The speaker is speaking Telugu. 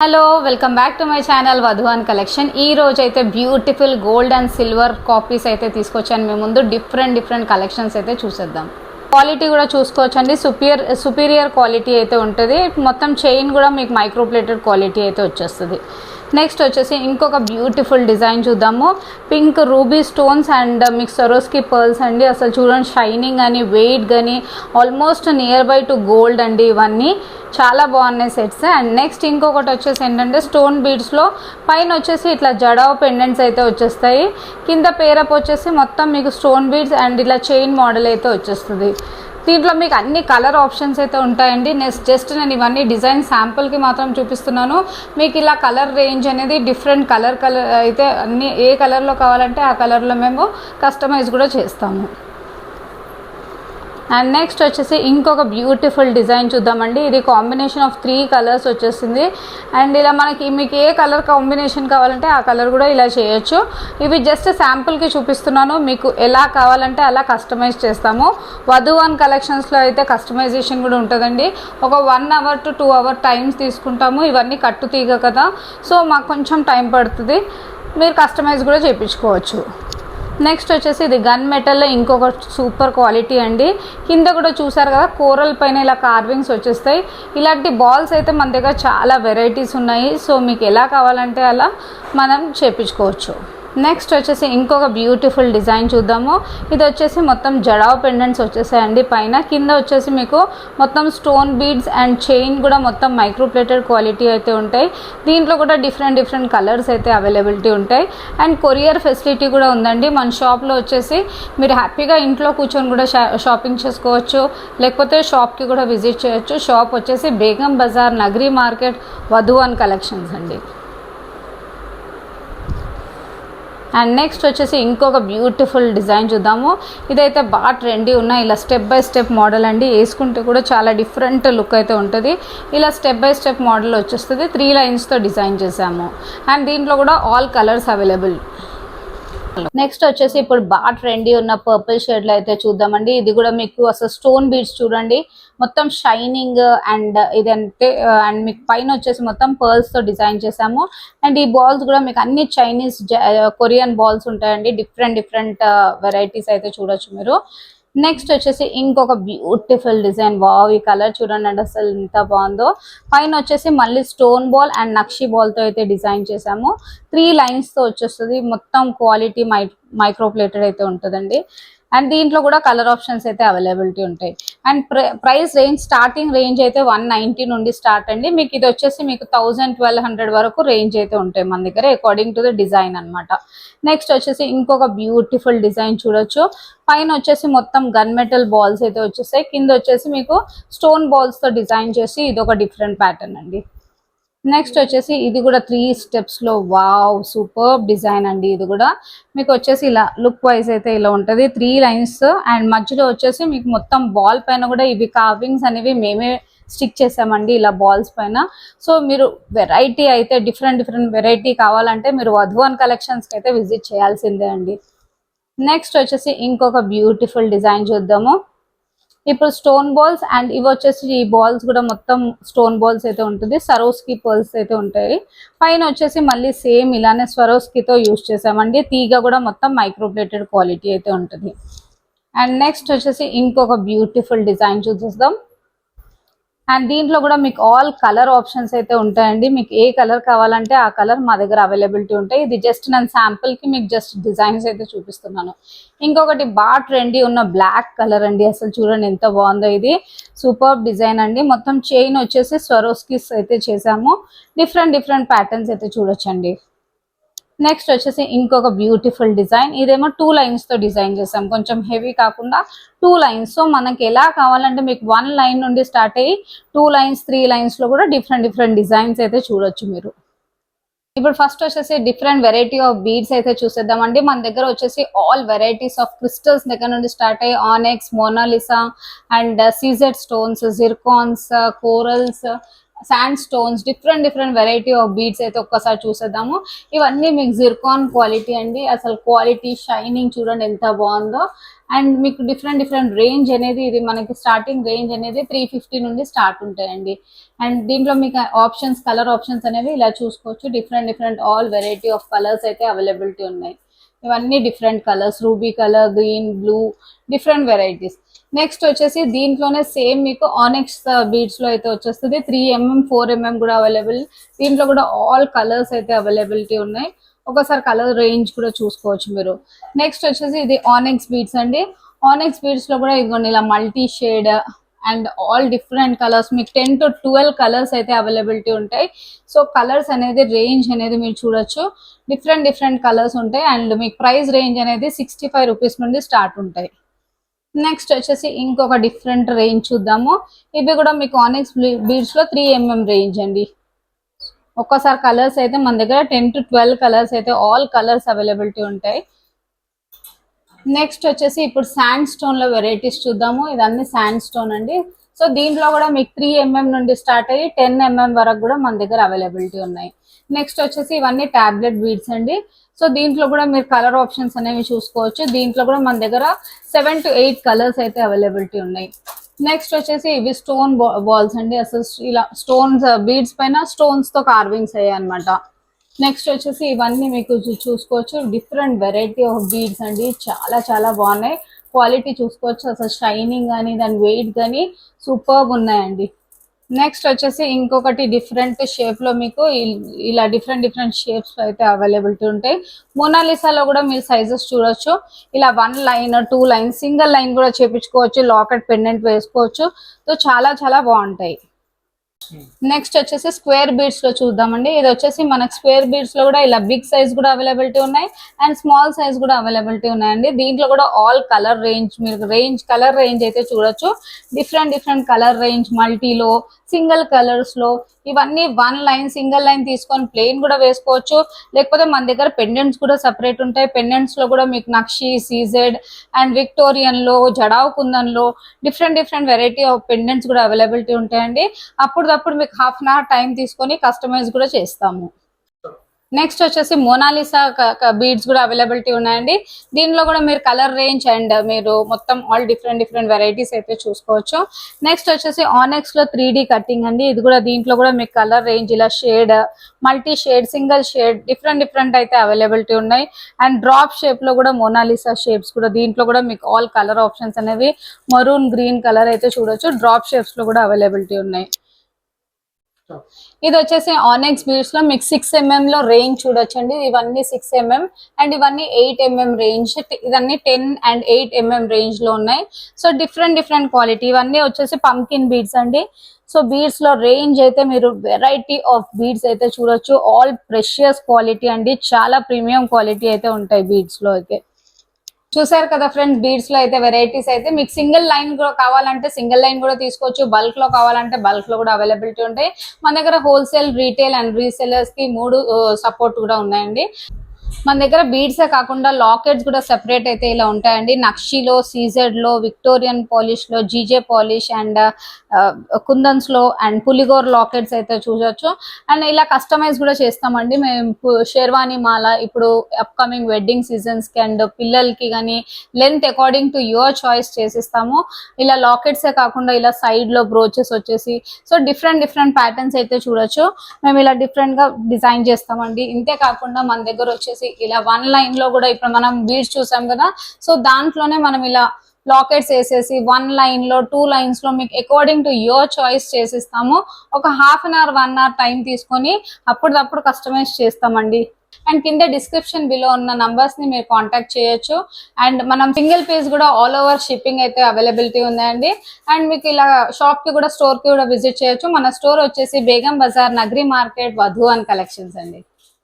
Hello welcome back to my channel Vadhuvan collection. ఈ రోజు అయితే beautiful gold and silver copies అయితే తీసుకొచ్చాను మీ ముందు. డిఫరెంట్ కలెక్షన్స్ అయితే చూసేద్దాం. క్వాలిటీ కూడా చూసుకోవచ్చండి. సుపీరియర్ క్వాలిటీ అయితే ఉంటుంది. మొత్తం చైన్ కూడా మీకు మైక్రోప్లేటెడ్ క్వాలిటీ అయితే వచ్చేస్తుంది. నెక్స్ట్ వచ్చేసి ఇంకొక బ్యూటిఫుల్ డిజైన్ చూద్దాము. పింక్ రూబీ స్టోన్స్ అండ్ మీకు సరోస్కి పర్ల్స్ అండి. అసలు చూడండి, షైనింగ్ అని వెయిట్ కానీ almost near by to gold అండి. ఇవన్నీ చాలా బాగున్నాయి సెట్స్. అండ్ నెక్స్ట్ ఇంకొకటి వచ్చేసి ఏంటంటే స్టోన్ బీడ్స్లో పైన వచ్చేసి ఇట్లా జడావ్ పెండెంట్స్ అయితే వచ్చేస్తాయి. కింద పేరప్ వచ్చేసి మొత్తం మీకు స్టోన్ బీడ్స్ అండ్ ఇలా చైన్ మోడల్ అయితే వచ్చేస్తుంది. దీంట్లో మీకు అన్ని కలర్ ఆప్షన్స్ అయితే ఉంటాయండి. జస్ట్ నేను ఇవన్నీ డిజైన్ శాంపుల్కి మాత్రం చూపిస్తున్నాను. మీకు ఇలా కలర్ రేంజ్ అనేది డిఫరెంట్ కలర్ అయితే అన్ని ఏ కలర్లో కావాలంటే ఆ కలర్లో మేము కస్టమైజ్ కూడా చేస్తాము. అండ్ నెక్స్ట్ వచ్చేసి ఇంకొక బ్యూటిఫుల్ డిజైన్ చూద్దామండి. ఇది కాంబినేషన్ ఆఫ్ 3 కలర్స్ వచ్చేసింది. అండ్ ఇలా మీకు ఏ కలర్ కాంబినేషన్ కావాలంటే ఆ కలర్ కూడా ఇలా చేయొచ్చు. ఇవి జస్ట్ శాంపుల్కి చూపిస్తున్నాను. మీకు ఎలా కావాలంటే అలా కస్టమైజ్ చేస్తాము. వధువాన్ కలెక్షన్స్లో అయితే కస్టమైజేషన్ కూడా ఉంటుందండి. ఒక 1 అవర్ to 2 అవర్ టైమ్స్ తీసుకుంటాము. ఇవన్నీ కట్టు తీగ కదా, సో మాకు కొంచెం టైం పడుతుంది. మీరు కస్టమైజ్ కూడా చేయించుకోవచ్చు. నెక్స్ట్ వచ్చేసి ఇది గన్ మెటల్లో ఇంకొక సూపర్ క్వాలిటీ అండి. కింద కూడా చూసారు కదా, కోరల్ పైన ఇలా కార్వింగ్స్ వచ్చేస్తాయి. ఇలాంటి బాల్స్ అయితే మన దగ్గర చాలా వెరైటీస్ ఉన్నాయి. సో మీకు ఎలా కావాలంటే అలా మనం చేయించుకోవచ్చు. నెక్స్ట్ వచ్చేసి ఇంకొక బ్యూటిఫుల్ డిజైన్ చూద్దాము. ఇది వచ్చేసి మొత్తం జడావ్ పెండెంట్స్ వచ్చేసాయండి పైన. కింద వచ్చేసి మీకు మొత్తం స్టోన్ బీడ్స్ అండ్ చైన్ కూడా మొత్తం మైక్రోప్లేటెడ్ క్వాలిటీ అయితే ఉంటాయి. దీంట్లో కూడా డిఫరెంట్ కలర్స్ అయితే అవైలబిలిటీ ఉంటాయి. అండ్ కొరియర్ ఫెసిలిటీ కూడా ఉందండి. మన షాప్లో వచ్చేసి మీరు హ్యాపీగా ఇంట్లో కూర్చొని కూడా షాపింగ్ చేసుకోవచ్చు, లేకపోతే షాప్కి కూడా విజిట్ చేయొచ్చు. షాప్ వచ్చేసి బేగం బజార్, నగరీ మార్కెట్, వధువాన్ కలెక్షన్స్ అండి. అండ్ నెక్స్ట్ వచ్చేసి ఇంకొక బ్యూటిఫుల్ డిజైన్ చూద్దాము. ఇదైతే బాగా ట్రెండీ ఉన్నాయి. ఇలా స్టెప్ బై స్టెప్ మోడల్ అండి. వేసుకుంటే కూడా చాలా డిఫరెంట్ లుక్ అయితే ఉంటుంది. ఇలా స్టెప్ బై స్టెప్ మోడల్ వచ్చేస్తుంది. 3 లైన్స్తో డిజైన్ చేసాము. అండ్ దీంట్లో కూడా ఆల్ కలర్స్ అవైలబుల్. నెక్స్ట్ వచ్చేసి ఇప్పుడు బాగా ట్రెండీ ఉన్న పర్పుల్ షేడ్లో అయితే చూద్దామండి. ఇది కూడా మీకు అసలు స్టోన్ బీడ్స్ చూడండి, మొత్తం షైనింగ్ అండ్ ఇదంటే అండ్ మీకు పైన వచ్చేసి మొత్తం పర్ల్స్తో డిజైన్ చేసాము. అండ్ ఈ బాల్స్ కూడా మీకు అన్ని చైనీస్ కొరియన్ బాల్స్ ఉంటాయండి. డిఫరెంట్ వెరైటీస్ అయితే చూడొచ్చు మీరు. నెక్స్ట్ వచ్చేసి ఇంకొక బ్యూటిఫుల్ డిజైన్. వావ్, ఈ కలర్ చూడండి అండి, అసలు ఎంత బాగుందో. పైన వచ్చేసి మళ్ళీ స్టోన్ బాల్ అండ్ నక్షి బాల్తో అయితే డిజైన్ చేసాము. 3 లైన్స్తో వచ్చేస్తుంది. మొత్తం క్వాలిటీ మైక్రోప్లేటెడ్ అయితే ఉంటుందండి. అండ్ దీంట్లో కూడా కలర్ ఆప్షన్స్ అయితే అవైలబిలిటీ ఉంటాయి. And price range starting range అయితే 190 నుండి స్టార్ట్ అండి. మీకు ఇది వచ్చేసి మీకు 1000-1200 వరకు రేంజ్ అయితే ఉంటాయి మన దగ్గర, అకార్డింగ్ టు ద డిజైన్ అనమాట. నెక్స్ట్ వచ్చేసి ఇంకొక బ్యూటిఫుల్ డిజైన్ చూడొచ్చు. పైన వచ్చేసి మొత్తం గన్ మెటల్ బాల్స్ అయితే వచ్చేసాయి. కింద వచ్చేసి మీకు స్టోన్ బాల్స్తో డిజైన్ చేసి ఇది ఒక డిఫరెంట్ ప్యాటర్న్ అండి. నెక్స్ట్ వచ్చేసి ఇది కూడా 3 స్టెప్స్లో వావ్ సూపర్ డిజైన్ అండి. ఇది కూడా మీకు వచ్చేసి ఇలా లుక్ వైజ్ అయితే ఇలా ఉంటుంది. 3 లైన్స్ అండ్ మధ్యలో వచ్చేసి మీకు మొత్తం బాల్ పైన కూడా ఇవి కార్వింగ్స్ అనేవి మేమే స్టిక్ చేసామండి ఇలా బాల్స్ పైన. సో మీరు వెరైటీ అయితే డిఫరెంట్ వెరైటీ కావాలంటే మీరు వధువాన్ కలెక్షన్స్కి అయితే విజిట్ చేయాల్సిందే అండి. నెక్స్ట్ వచ్చేసి ఇంకొక బ్యూటిఫుల్ డిజైన్ చూద్దాము. ఇప్పుడు స్టోన్ బాల్స్ అండ్ ఇవి వచ్చేసి ఈ బాల్స్ కూడా మొత్తం స్టోన్ బాల్స్ అయితే ఉంటుంది. సరోస్కి పర్ల్స్ అయితే ఉంటాయి. పైన వచ్చేసి మళ్ళీ సేమ్ ఇలానే స్వరోస్కితో యూజ్ చేసామండి. తీగ కూడా మొత్తం మైక్రోప్లేటెడ్ క్వాలిటీ అయితే ఉంటుంది. అండ్ నెక్స్ట్ వచ్చేసి ఇంకొక బ్యూటిఫుల్ డిజైన్ చూసేద్దాం. అండ్ దీంట్లో కూడా మీకు ఆల్ కలర్ ఆప్షన్స్ అయితే ఉంటాయండి. మీకు ఏ కలర్ కావాలంటే ఆ కలర్ మా దగ్గర అవైలబిలిటీ ఉంటాయి. ఇది జస్ట్ నేను శాంపుల్కి మీకు జస్ట్ డిజైన్స్ అయితే చూపిస్తున్నాను. ఇంకొకటి బాగా ట్రెండీ ఉన్న బ్లాక్ కలర్ అండి. అసలు చూడండి ఎంత బాగుందో. ఇది సూపర్ డిజైన్ అండి. మొత్తం చైన్ వచ్చేసి స్వరోస్కిస్ అయితే చేసాము. డిఫరెంట్ ప్యాటర్న్స్ అయితే చూడొచ్చండి. నెక్స్ట్ వచ్చేసి ఇంకొక బ్యూటిఫుల్ డిజైన్. ఇదేమో 2 లైన్స్తో డిజైన్ చేసాం, కొంచెం హెవీ కాకుండా 2 లైన్స్. సో మనకి ఎలా కావాలంటే మీకు 1 లైన్ నుండి స్టార్ట్ అయ్యి 2 లైన్స్ 3 లైన్స్లో కూడా డిఫరెంట్ డిజైన్స్ అయితే చూడొచ్చు మీరు. ఇప్పుడు ఫస్ట్ వచ్చేసి డిఫరెంట్ వెరైటీ ఆఫ్ బీడ్స్ అయితే చూసేద్దామండి. మన దగ్గర వచ్చేసి ఆల్ వెరైటీస్ ఆఫ్ క్రిస్టల్స్ దగ్గర నుండి స్టార్ట్ అయ్యి onyx, Mona Lisa and CZ stones, zircons, corals sandstones, different variety of beads అయితే ఒక్కసారి చూసేద్దాము. ఇవన్నీ మీకు జిర్కాన్ క్వాలిటీ అండి. అసలు క్వాలిటీ షైనింగ్ చూడండి ఎంత బాగుందో. అండ్ మీకు డిఫరెంట్ రేంజ్ అనేది, ఇది మనకి స్టార్టింగ్ రేంజ్ అనేది 350 నుండి స్టార్ట్ ఉంటాయండి. అండ్ దీంట్లో మీకు ఆప్షన్స్, కలర్ ఆప్షన్స్ అనేవి ఇలా చూసుకోవచ్చు. Different all variety of colours అయితే అవైలబిలిటీ ఉన్నాయి. ఇవన్నీ different colours, ruby colour, green, blue, different varieties. Next వచ్చేసి దీంట్లోనే సేమ్ మీకు ఆనెక్స్ బీడ్స్ లో అయితే వచ్చేస్తుంది. 3mm 4mm కూడా అవైలబుల్. దీంట్లో కూడా ఆల్ కలర్స్ అయితే అవైలబిలిటీ ఉన్నాయి. ఒకసారి కలర్ రేంజ్ కూడా చూసుకోవచ్చు మీరు. నెక్స్ట్ వచ్చేసి ఇది ఆనెక్స్ బీడ్స్ అండి. ఆనెక్స్ బీడ్స్ లో కూడా ఇదిగోండి ఇలా multi shade and all different colours, మీకు 10 to 12 కలర్స్ అయితే అవైలబిలిటీ ఉంటాయి. సో కలర్స్ అనేది రేంజ్ అనేది మీరు చూడొచ్చు. డిఫరెంట్ కలర్స్ ఉంటాయి. అండ్ మీకు ప్రైస్ రేంజ్ అనేది 65 రూపీస్ నుండి స్టార్ట్ ఉంటాయి. నెక్స్ట్ వచ్చేసి ఇంకొక డిఫరెంట్ రేంజ్ చూద్దాము. ఇవి కూడా మీకు ఆనెక్స్ బీడ్స్ లో 3mm రేంజ్ అండి. ఒక్కసారి కలర్స్ అయితే మన దగ్గర 10 to 12 కలర్స్ అయితే ఆల్ కలర్స్ అవైలబిలిటీ ఉంటాయి. నెక్స్ట్ వచ్చేసి ఇప్పుడు శాండ్ స్టోన్ లో వెరైటీస్ చూద్దాము. ఇదన్నీ శాండ్ స్టోన్ అండి. సో దీంట్లో కూడా మీకు 3mm నుండి స్టార్ట్ అయ్యి 10mm వరకు కూడా మన దగ్గర అవైలబిలిటీ ఉన్నాయి. నెక్స్ట్ వచ్చేసి ఇవన్నీ టాబ్లెట్ బీడ్స్ అండి. సో దీంట్లో కూడా మీరు కలర్ ఆప్షన్స్ అనేవి చూసుకోవచ్చు. దీంట్లో కూడా మన దగ్గర 7 to 8 కలర్స్ అయితే అవైలబిలిటీ ఉన్నాయి. నెక్స్ట్ వచ్చేసి ఇవి స్టోన్ బాల్స్ అండి. అసలు ఇలా స్టోన్స్ బీడ్స్ పైన స్టోన్స్ తో కార్వింగ్స్ అయ్యాయి అనమాట. నెక్స్ట్ వచ్చేసి ఇవన్నీ మీకు చూసుకోవచ్చు. డిఫరెంట్ వెరైటీ ఆఫ్ బీడ్స్ అండి. చాలా బాగున్నాయి. క్వాలిటీ చూసుకోవచ్చు. అసలు షైనింగ్ కానీ దాని వెయిట్ కానీ సూపర్బ్ ఉన్నాయండి. నెక్స్ట్ వచ్చేసి ఇంకొకటి డిఫరెంట్ షేప్ లో మీకు ఇలా డిఫరెంట్ షేప్స్ అయితే అవైలబిలిటీ ఉంటాయి. మోనాలిసాలో కూడా మీరు సైజెస్ చూడొచ్చు. ఇలా 1 లైన్ 2 లైన్ సింగిల్ లైన్ కూడా చేపించుకోవచ్చు. లాకెట్ పెండెంట్ వేసుకోవచ్చు. సో చాలా బాగుంటాయి. నెక్స్ట్ వచ్చేసి స్క్వేర్ బీడ్స్ లో చూద్దామండి. ఇది వచ్చేసి మనకు స్క్వేర్ బీడ్స్ లో కూడా ఇలా బిగ్ సైజ్ కూడా అవైలబిలిటీ ఉన్నాయి అండ్ స్మాల్ సైజ్ కూడా అవైలబిలిటీ ఉన్నాయండి. దీంట్లో కూడా ఆల్ కలర్ రేంజ్, మీరు కలర్ రేంజ్ అయితే చూడొచ్చు. డిఫరెంట్ కలర్ రేంజ్, మల్టీలో, సింగిల్ కలర్స్ లో, ఇవన్నీ 1 లైన్ సింగిల్ లైన్ తీసుకొని ప్లెయిన్ కూడా వేసుకోవచ్చు. లేకపోతే మన దగ్గర పెండెంట్స్ కూడా సపరేట్ ఉంటాయి. పెండెంట్స్ లో కూడా మీకు నక్షి, సీజెడ్ అండ్ విక్టోరియన్ లో, జడావ్ కుందన్ లో డిఫరెంట్ వెరైటీ ఆఫ్ పెండెంట్స్ కూడా అవైలబిలిటీ ఉంటాయండి. అప్పుడు మీకు హాఫ్ అన్ అవర్ టైం తీసుకొని కస్టమైజ్ కూడా చేస్తాము. నెక్స్ట్ వచ్చేసి మోనాలిసా బీడ్స్ కూడా అవైలబిలిటీ ఉన్నాయండి. దీనిలో కూడా మీరు కలర్ రేంజ్ అండ్ మీరు మొత్తం ఆల్ డిఫరెంట్ వెరైటీస్ అయితే చూసుకోవచ్చు. నెక్స్ట్ వచ్చేసి ఆనెక్స్ లో 3D కటింగ్ అండి. ఇది కూడా దీంట్లో కూడా మీకు కలర్ రేంజ్ ఇలా shade, multi shade, single shade different అయితే అవైలబిలిటీ ఉన్నాయి. అండ్ డ్రాప్ షేప్ లో కూడా మోనాలిసా షేప్స్ కూడా దీంట్లో కూడా మీకు ఆల్ కలర్ ఆప్షన్స్ అనేవి మరూన్ గ్రీన్ కలర్ అయితే చూడొచ్చు. డ్రాప్ షేప్స్ లో కూడా అవైలబిలిటీ ఉన్నాయి. ఇది వచ్చేసి ఆనెక్స్ బీడ్స్ లో మీకు 6mm లో రేంజ్ చూడొచ్చండి. ఇవన్నీ 6mm అండ్ ఇవన్నీ 8mm రేంజ్. ఇవన్నీ 10 and 8mm రేంజ్ లో ఉన్నాయి. So different quality. ఇవన్నీ వచ్చేసి పంకిన్ బీడ్స్ అండి. సో బీడ్స్ లో రేంజ్ అయితే మీరు వెరైటీ ఆఫ్ బీడ్స్ అయితే చూడొచ్చు. ఆల్ ప్రెషియస్ క్వాలిటీ అండి. చాలా ప్రీమియం క్వాలిటీ అయితే ఉంటాయి బీడ్స్ లో అయితే. చూసారు కదా ఫ్రెండ్స్, బీడ్స్ లో అయితే వెరైటీస్ అయితే మీకు సింగిల్ లైన్ కావాలంటే సింగిల్ లైన్ కూడా తీసుకోవచ్చు. బల్క్ లో కావాలంటే బల్క్ లో కూడా అవైలబిలిటీ ఉంటాయి. మన దగ్గర హోల్సేల్, రీటైల్ అండ్ రీసెలర్స్ కి 3 సపోర్ట్ కూడా ఉన్నాయండి. మన దగ్గర బీడ్సే కాకుండా లాకెట్స్ కూడా సెపరేట్ అయితే ఇలా ఉంటాయండి. నక్షిలో, సీజెడ్ లో, విక్టోరియన్ పాలిష్ లో, జీజే పాలిష్ అండ్ కుందన్స్ లో అండ్ పులిగోర్ లాకెట్స్ అయితే చూడొచ్చు. అండ్ ఇలా కస్టమైజ్ కూడా చేస్తామండి మేము. షేర్వానీ మాల ఇప్పుడు అప్కమింగ్ వెడ్డింగ్ సీజన్స్ కి అండ్ పిల్లలకి కానీ length according to your choice చేసిస్తాము. ఇలా లాకెట్సే కాకుండా ఇలా సైడ్ లో బ్రోచెస్ వచ్చేసి సో డిఫరెంట్ ప్యాటర్న్స్ అయితే చూడొచ్చు. మేము ఇలా డిఫరెంట్ గా డిజైన్ చేస్తామండి. ఇంతే కాకుండా మన దగ్గర వచ్చేసి ఇలా 1 లైన్ లో కూడా ఇప్పుడు మనం బీడ్స్ చూసాం కదా. సో దాంట్లోనే మనం ఇలా లాకెట్స్ వేసేసి 1 లైన్ లో 2 లైన్స్ లో మీకు అకార్డింగ్ టు యువర్ చాయిస్ చేసిస్తాము. ఒక half an hour 1 hour time తీసుకొని అప్పుడు కస్టమైజ్ చేస్తామండి. అండ్ కింద డిస్క్రిప్షన్ బిలో ఉన్న నంబర్స్ ని మీరు కాంటాక్ట్ చేయొచ్చు. అండ్ మనం సింగిల్ పీస్ కూడా ఆల్ ఓవర్ షిప్పింగ్ అయితే అవైలబిలిటీ ఉందండి. అండ్ మీకు ఇలా షాప్ కి కూడా, స్టోర్ కి కూడా విజిట్ చేయొచ్చు. మన స్టోర్ వచ్చేసి Begum Bazar, Nagari market, Vadhu and collections అండి.